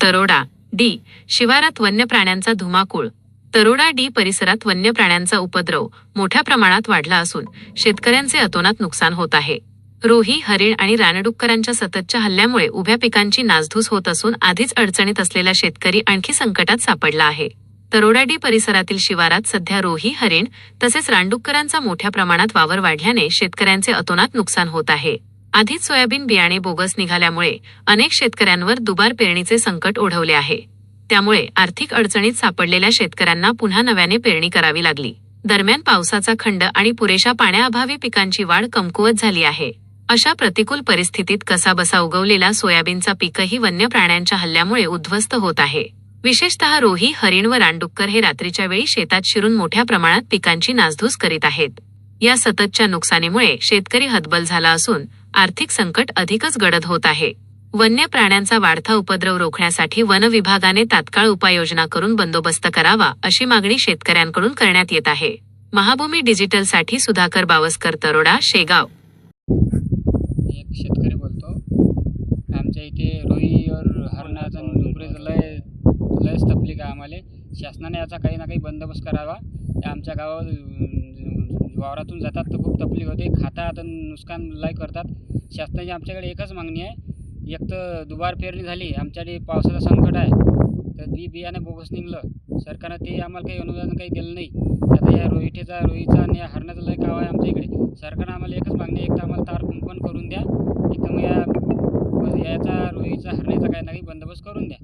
Taroda D शिवारात वन्य प्राण्यांचा धुमाकूळ। तरोडा डी परिसरात वन्य प्राण्यांचा उपद्रव मोठ्या प्रमाणात वाढला असून शेतकऱ्यांचे अतोनात नुकसान होत आहे। रोही, हरिण आणि रानडुक्करांच्या सततच्या हल्ल्यामुळे उभ्या पिकांची नासधूस होत असून आधीच अडचणीत असलेला शेतकरी आणखी संकटात सापडला आहे। तरोडा डी परिसरातील शिवारात सध्या रोही, हरिण तसेच रानडुक्करांचा मोठ्या प्रमाणात वावर वाढल्याने शेतकऱ्यांचे अतोनात नुकसान होत आहे। आधीच सोयाबीन बियाणे बोगस निघाल्यामुळे अनेक शेतकऱ्यांवर दुबार पेरणीचे संकट ओढवले आहे। त्यामुळे आर्थिक अडचणीत सापडलेल्या शेतकऱ्यांना पुन्हा नव्याने पेरणी करावी लागली। दरम्यान पावसाचा खंड आणि पुरेशा पाण्याअभावी पिकांची वाढ कमकुवत झाली आहे। अशा प्रतिकूल परिस्थितीत कसाबसा उगवलेला सोयाबीनचा पीकही वन्य प्राण्यांच्या हल्ल्यामुळे उद्ध्वस्त होत आहे। विशेषतः रोही, हरिण व रानडुक्कर हे रात्रीच्या वेळी शेतात शिरून मोठ्या प्रमाणात पिकांची नासधूस करीत आहेत। या सततच्या नुकसानीमुळे शेतकरी हतबल झाला असून आर्थिक संकट अधिकच गडद होत आहे। वन्य प्राण्यांचा वाढता उपद्रव रोखण्यासाठी वन विभागाने तात्काळ उपाययोजना करून बंदोबस्त करावा अशी मागणी शेतकऱ्यांकडून करण्यात येत आहे। महाभूमी डिजिटलसाठी सुधाकर बावस्कर, तरोडा, शेगाव। एक शेतकरी बोलतो। आमच्या इथे रोही और हरणाचा डुकरेचं लयच तकलीफ आहे आम्हाला। शासनाने याचा काही ना काही बंदोबस्त करावा। आमच्या गावात वावरातून जातात तर खूप तकलीफ होते, खातात आणि नुकसान लय करतात। शासनाची आमच्याकडे एकच मागणी आहे, एक तर दुबार पेरणी झाली, आमच्याकडे पावसाचं संकट आहे, तर बियाणे बोगस निघलं, सरकारनं ते आम्हाला काही अनुदान काही दिलं नाही। आता या रोहीचा आणि या हरणाचं लय गाव आहे आमच्या इकडे। सरकारनं आम्हाला एकच मागणी आहे, एक तर आम्हाला तार कुंपण करून द्या, एक तर मग याचा रोहीचा हरणाचा काही ना काही बंदोबस्त करून द्या।